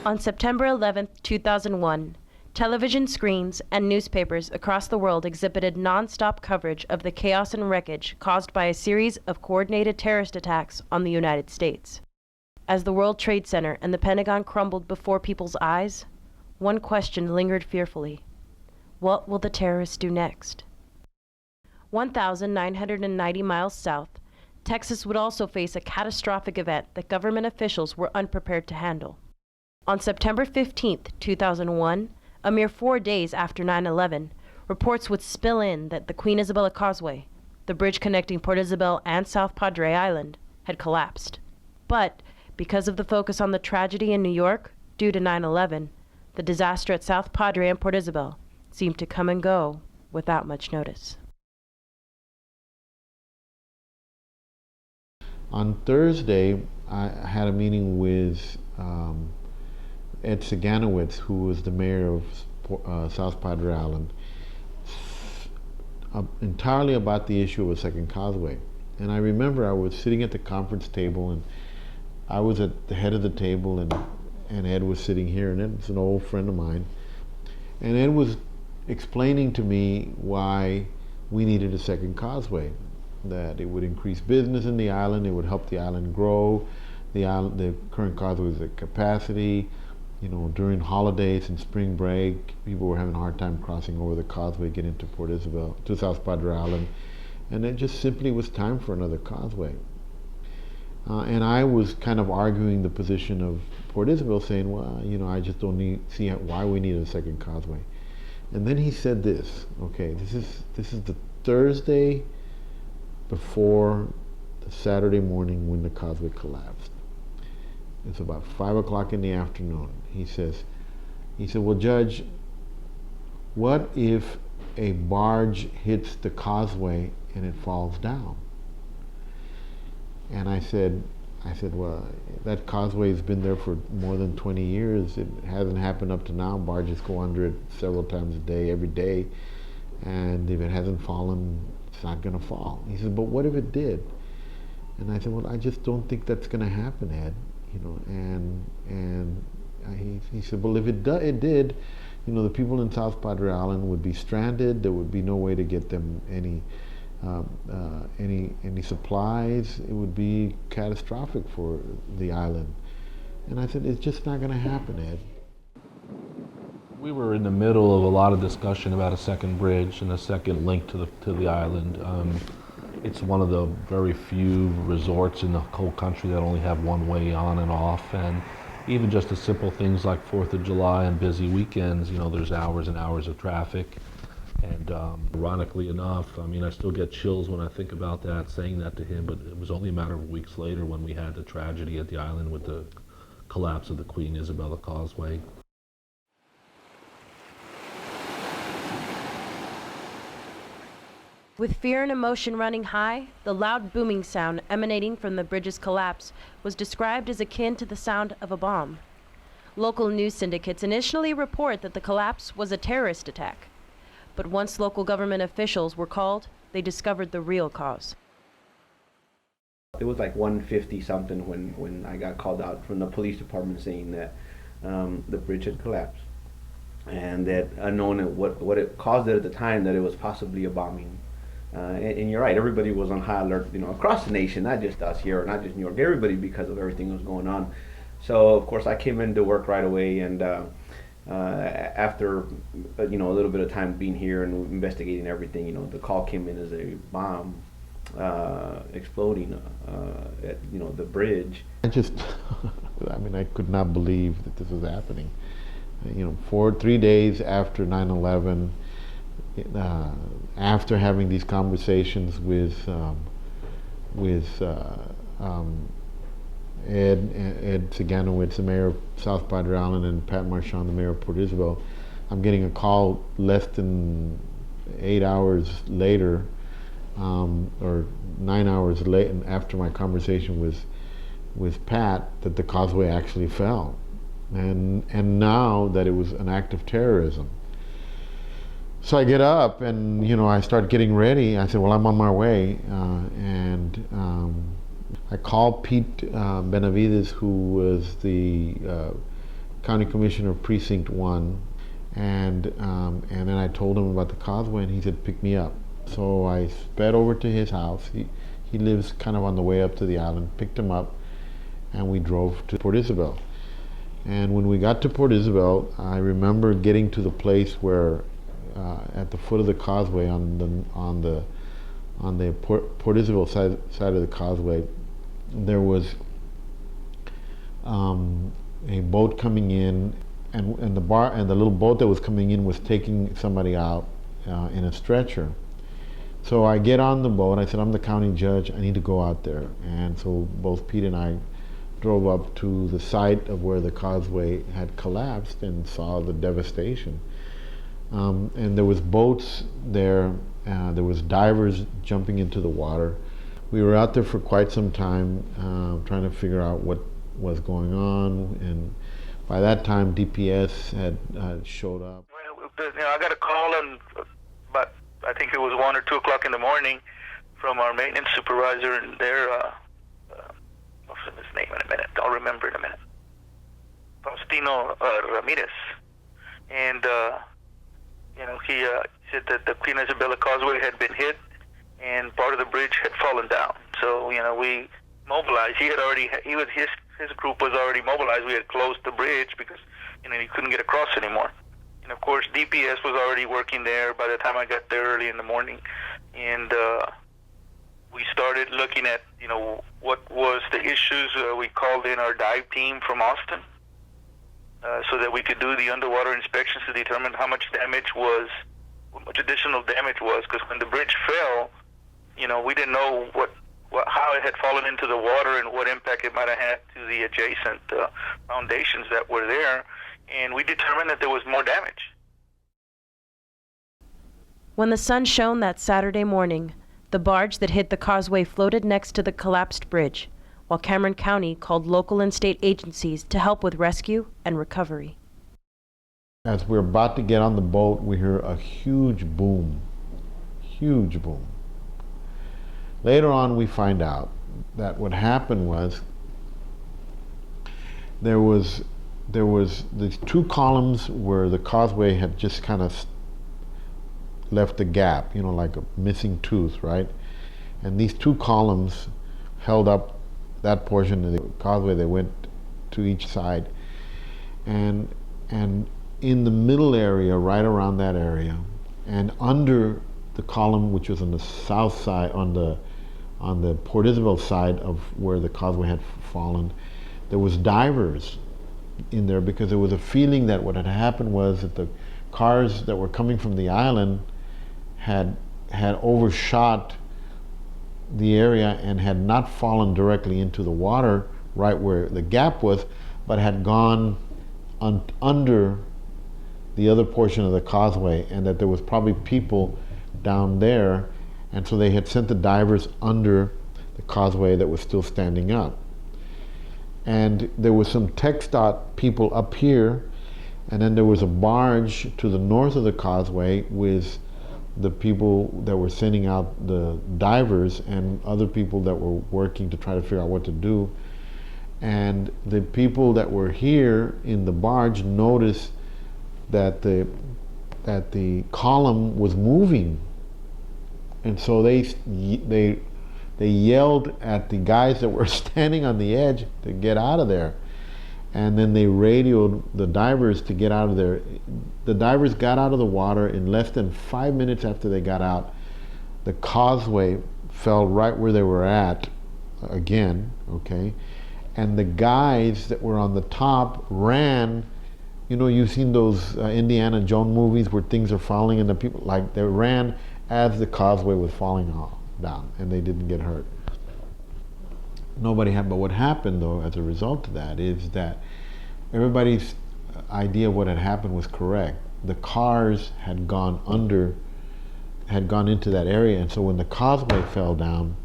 On September 11, 2001, television screens and newspapers across the world exhibited non-stop coverage of the chaos and wreckage caused by a series of coordinated terrorist attacks on the United States. As the World Trade Center and the Pentagon crumbled before people's eyes, one question lingered fearfully. What will the terrorists do next? 1,990 miles south, Texas would also face a catastrophic event that government officials were unprepared to handle. On September 15, 2001, a mere 4 days after 9/11, reports would spill in that the Queen Isabella Causeway, the bridge connecting Port Isabel and South Padre Island, had collapsed. But because of the focus on the tragedy in New York due to 9/11, the disaster at South Padre and Port Isabel seemed to come and go without much notice. On Thursday, I had a meeting with Ed Siganowicz, who was the mayor of South Padre Island, entirely about the issue of a second causeway. And I remember I was sitting at the conference table, and I was at the head of the table, and Ed was sitting here, and Ed's an old friend of mine. And Ed was explaining to me why we needed a second causeway, that it would increase business in the island, it would help the island grow, the current causeway was at capacity. You know, during holidays and spring break, people were having a hard time crossing over the causeway, getting to Port Isabel, to South Padre Island, and it just simply was time for another causeway. And I was kind of arguing the position of Port Isabel, saying, well, you know, I just don't see why we need a second causeway. And then he said this, okay, this is the Thursday before the Saturday morning when the causeway collapsed. It's about 5 o'clock in the afternoon. He said, well, Judge, what if a barge hits the causeway and it falls down? And I said, well, that causeway's been there for more than 20 years. It hasn't happened up to now. Barges go under it several times a day, every day. And if it hasn't fallen, it's not going to fall. He said, but what if it did? And I said, well, I just don't think that's going to happen, Ed. You know, and he said, well, if it did, you know, the people in South Padre Island would be stranded. There would be no way to get them any supplies. It would be catastrophic for the island. And I said, it's just not going to happen, Ed. We were in the middle of a lot of discussion about a second bridge and a second link to the island. It's one of the very few resorts in the whole country that only have one way on and off, and even just the simple things like 4th of July and busy weekends, you know, there's hours and hours of traffic. And ironically enough, I mean, I still get chills when I think about that, saying that to him, but it was only a matter of weeks later when we had the tragedy at the island with the collapse of the Queen Isabella Causeway. With fear and emotion running high, the loud booming sound emanating from the bridge's collapse was described as akin to the sound of a bomb. Local news syndicates initially report that the collapse was a terrorist attack. But once local government officials were called, they discovered the real cause. It was like 1:50 something when I got called out from the police department saying that the bridge had collapsed, and that unknown what it caused it at the time, that it was possibly a bombing. And you're right, everybody was on high alert, you know, across the nation, not just us here, or not just New York, everybody, because of everything that was going on. So of course I came into work right away, and after you know, a little bit of time being here and investigating everything, you know, the call came in as a bomb exploding at, you know, the bridge. I mean, I could not believe that this was happening. You know, 3 days after 9/11, after having these conversations with Ed Siganowicz, the mayor of South Padre Island, and Pat Marchand, the mayor of Port Isabel, I'm getting a call less than 8 hours later, or 9 hours late, after my conversation with Pat, that the causeway actually fell, and now that it was an act of terrorism. So I get up and, you know, I start getting ready. I said, well, I'm on my way, and I called Pete Benavides, who was the county commissioner of precinct 1, and then I told him about the causeway, and he said, pick me up. So I sped over to his house. He lives kind of on the way up to the island, picked him up, and we drove to Port Isabel. And when we got to Port Isabel, I remember getting to the place where, at the foot of the causeway, on the Port Isabel side of the causeway, there was a boat coming in, and the little boat that was coming in was taking somebody out in a stretcher. So I get on the boat. I said, I'm the county judge. I need to go out there. And so both Pete and I drove up to the site of where the causeway had collapsed and saw the devastation. And there was boats there. There was divers jumping into the water. We were out there for quite some time trying to figure out what was going on. And by that time, DPS had showed up. I got a call but I think it was 1 or 2 o'clock in the morning from our maintenance supervisor, and there, what's his name in a minute? I'll remember in a minute. Faustino Ramirez. And, he said that the Queen Isabella Causeway had been hit and part of the bridge had fallen down. So, we mobilized. His group was already mobilized. We had closed the bridge because, he couldn't get across anymore. And of course, DPS was already working there by the time I got there early in the morning. And we started looking at, what was the issues. We called in our dive team from Austin so that we could do the underwater inspections to determine how much additional damage was. Because when the bridge fell, we didn't know how it had fallen into the water and what impact it might have had to the adjacent foundations that were there. And we determined that there was more damage. When the sun shone that Saturday morning, the barge that hit the causeway floated next to the collapsed bridge, while Cameron County called local and state agencies to help with rescue and recovery. As we're about to get on the boat, we hear a huge boom. Huge boom. Later on, we find out that what happened was there was these 2 columns where the causeway had just kind of left a gap, like a missing tooth, right? And these 2 columns held up that portion of the causeway. They went to each side, and in the middle area, right around that area, and under the column, which was on the south side, on the Port Isabel side of where the causeway had fallen, there was divers in there, because there was a feeling that what had happened was that the cars that were coming from the island had overshot the area and had not fallen directly into the water right where the gap was, but had gone under the other portion of the causeway, and that there was probably people down there, and so they had sent the divers under the causeway that was still standing up. And there was some TxDOT people up here, and then there was a barge to the north of the causeway with the people that were sending out the divers and other people that were working to try to figure out what to do. And the people that were here in the barge noticed that the column was moving, and so they yelled at the guys that were standing on the edge to get out of there. And then they radioed the divers to get out of there. The divers got out of the water in less than 5 minutes after they got out. The causeway fell right where they were at again, okay? And the guys that were on the top ran. You've seen those Indiana Jones movies where things are falling and the people, they ran as the causeway was falling down, and they didn't get hurt. But what happened, though, as a result of that, is that everybody's idea of what had happened was correct. The cars had gone into that area, and so when the causeway fell down,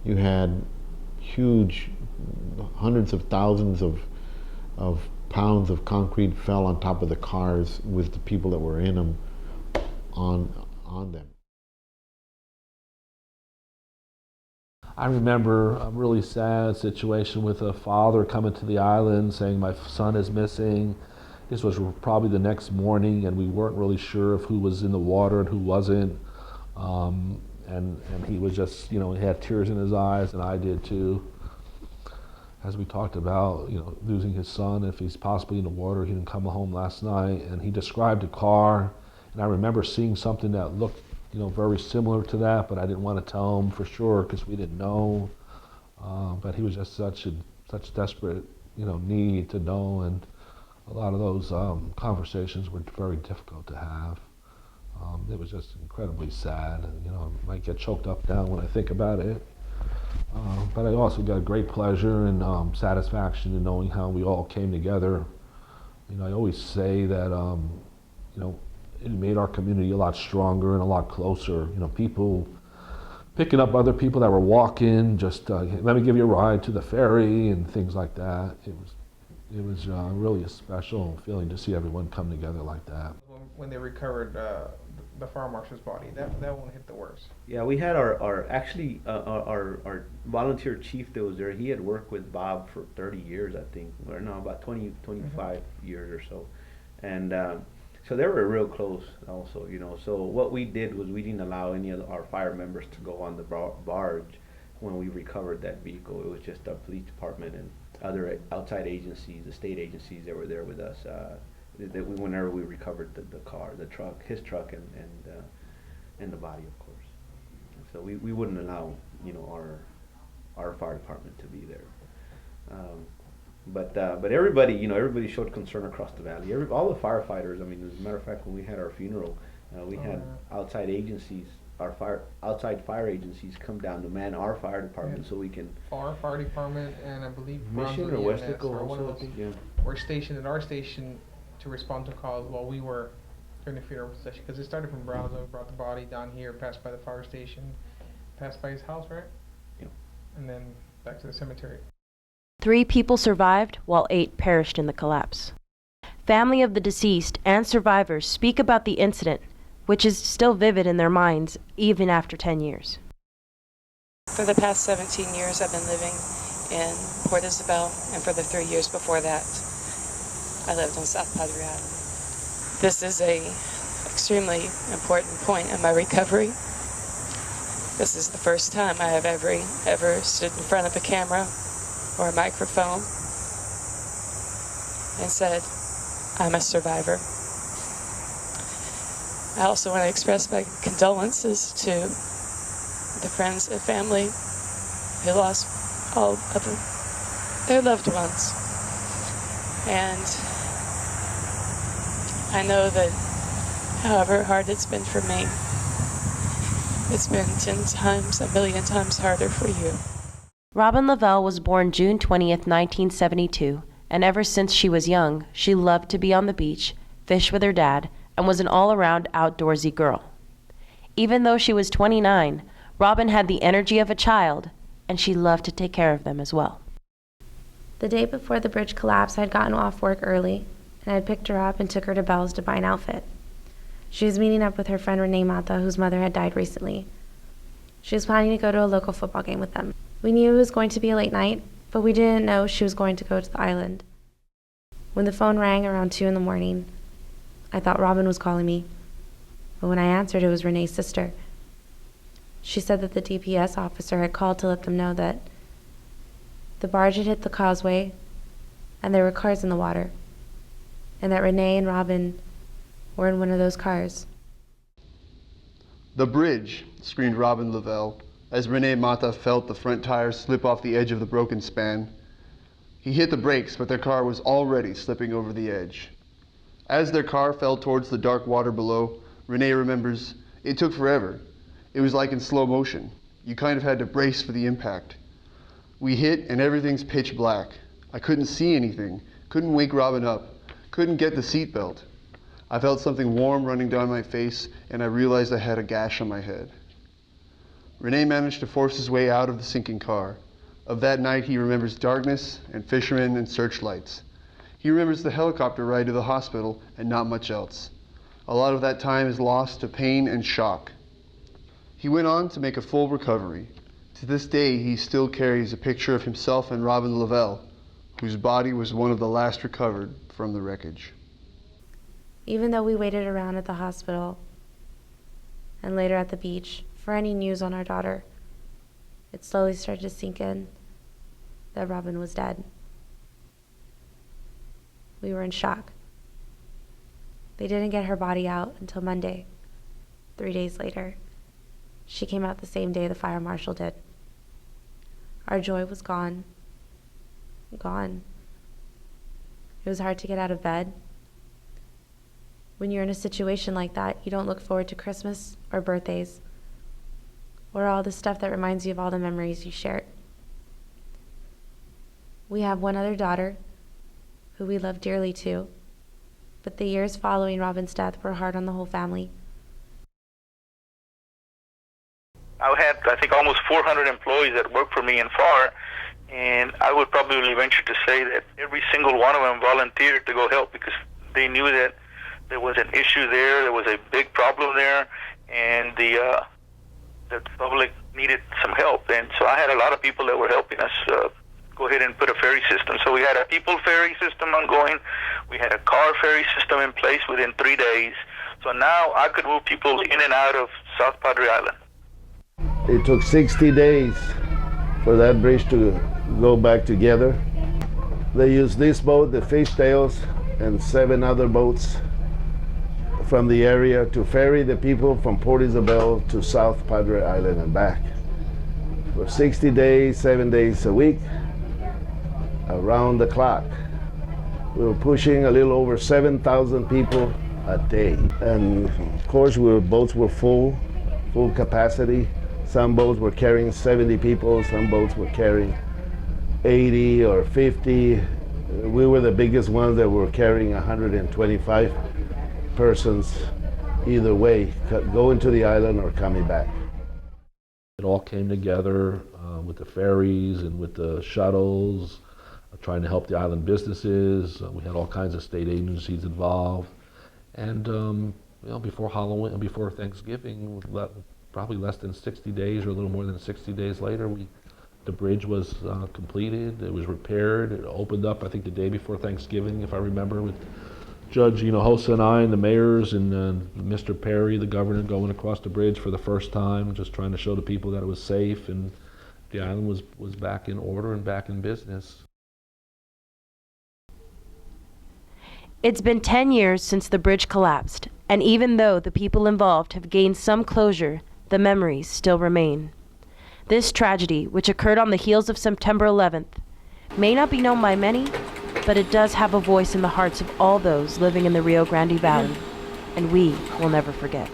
you had huge, hundreds of thousands of pounds of concrete fell on top of the cars with the people that were in them on them. I remember a really sad situation with a father coming to the island saying, my son is missing. This was probably the next morning, and we weren't really sure of who was in the water and who wasn't. And he was just, he had tears in his eyes, and I did too. As we talked about, losing his son, if he's possibly in the water. He didn't come home last night, and he described a car, and I remember seeing something that looked, very similar to that, but I didn't want to tell him for sure because we didn't know. But he was just such desperate, need to know, and a lot of those conversations were very difficult to have. It was just incredibly sad, and I might get choked up now when I think about it. But I also got great pleasure and satisfaction in knowing how we all came together. I always say that it made our community a lot stronger and a lot closer. People picking up other people that were walking, just let me give you a ride to the ferry and things like that. It was really a special feeling to see everyone come together like that. When they recovered the fire marshal's body, that one hit the worst. Yeah, we had our volunteer chief that was there. He had worked with Bob for 30 years, I think, or no, about 25 years or so, and so they were real close also, So what we did was we didn't allow any of our fire members to go on the barge when we recovered that vehicle. It was just our police department and other outside agencies, the state agencies that were there with us. Whenever we recovered the car, the truck, his truck, and the body, of course. So we wouldn't allow our fire department to be there. But everybody everybody showed concern across the valley. All the firefighters. I mean, as a matter of fact, when we had our funeral, we had outside agencies, outside fire agencies come down to man our fire department so we can. Our fire department and I believe Mission or Westlaco also. Were stationed at our station to respond to calls while we were during the funeral procession, because it started from Brownsville, brought the body down here, passed by the fire station, passed by his house, right? Yeah. And then back to the cemetery. 3 people survived, while 8 perished in the collapse. Family of the deceased and survivors speak about the incident, which is still vivid in their minds even after 10 years. For the past 17 years, I've been living in Port Isabel, and for the 3 years before that, I lived on South Padre Island. This is an extremely important point in my recovery. This is the first time I have ever stood in front of a camera or a microphone and said, I'm a survivor. I also want to express my condolences to the friends and family who lost all of their loved ones. And I know that however hard it's been for me, it's been 10 times, a million times harder for you. Robin Lavelle was born June 20th, 1972, and ever since she was young, she loved to be on the beach, fish with her dad, and was an all-around outdoorsy girl. Even though she was 29, Robin had the energy of a child, and she loved to take care of them as well. The day before the bridge collapsed, I had gotten off work early, and I had picked her up and took her to Bell's to buy an outfit. She was meeting up with her friend Renee Mata, whose mother had died recently. She was planning to go to a local football game with them. We knew it was going to be a late night, but we didn't know she was going to go to the island. When the phone rang around 2 in the morning, I thought Robin was calling me, but when I answered, it was Renee's sister. She said that the DPS officer had called to let them know that the barge had hit the causeway and there were cars in the water, and that Renee and Robin were in one of those cars. The bridge, screamed Robin Lavelle, as Renee Mata felt the front tires slip off the edge of the broken span. He hit the brakes, but their car was already slipping over the edge. As their car fell towards the dark water below, Renee remembers, it took forever. It was like in slow motion. You kind of had to brace for the impact. We hit and everything's pitch black. I couldn't see anything, couldn't wake Robin up, couldn't get the seatbelt. I felt something warm running down my face, and I realized I had a gash on my head. Renee managed to force his way out of the sinking car. Of that night, he remembers darkness and fishermen and searchlights. He remembers the helicopter ride to the hospital and not much else. A lot of that time is lost to pain and shock. He went on to make a full recovery. To this day, he still carries a picture of himself and Robin Lavelle, whose body was one of the last recovered from the wreckage. Even though we waited around at the hospital and later at the beach for any news on our daughter, it slowly started to sink in that Robin was dead. We were in shock. They didn't get her body out until Monday, 3 days later. She came out the same day the fire marshal did. Our joy was gone. Gone. It was hard to get out of bed. When you're in a situation like that, you don't look forward to Christmas or birthdays or all the stuff that reminds you of all the memories you shared. We have one other daughter who we love dearly too, but the years following Robin's death were hard on the whole family. I had, I think, almost 400 employees that worked for me in FAR, and I would probably venture to say that every single one of them volunteered to go help because they knew that there was an issue there was a big problem there, and the public needed some help. And so I had a lot of people that were helping us go ahead and put a ferry system. So we had a people ferry system ongoing. We had a car ferry system in place within 3 days. So now I could move people in and out of South Padre Island. It took 60 days for that bridge to go back together. They used this boat, the Fishtails, and 7 other boats from the area to ferry the people from Port Isabel to South Padre Island and back. For 60 days, 7 days a week, around the clock. We were pushing a little over 7,000 people a day. And of course, boats were full capacity. Some boats were carrying 70 people, some boats were carrying 80 or 50. We were the biggest ones that were carrying 125 persons either way, going to the island or coming back. It all came together with the ferries and with the shuttles, trying to help the island businesses. We had all kinds of state agencies involved. And before Halloween, before Thanksgiving, probably less than 60 days or a little more than 60 days later, the bridge was completed, it was repaired, it opened up, I think the day before Thanksgiving, if I remember, with Judge Hossa and I and the mayors and Mr. Perry, the governor, going across the bridge for the first time, just trying to show the people that it was safe and the island was back in order and back in business. It's been 10 years since the bridge collapsed, and even though the people involved have gained some closure, the memories still remain. This tragedy, which occurred on the heels of September 11th, may not be known by many, but it does have a voice in the hearts of all those living in the Rio Grande Valley, and we will never forget.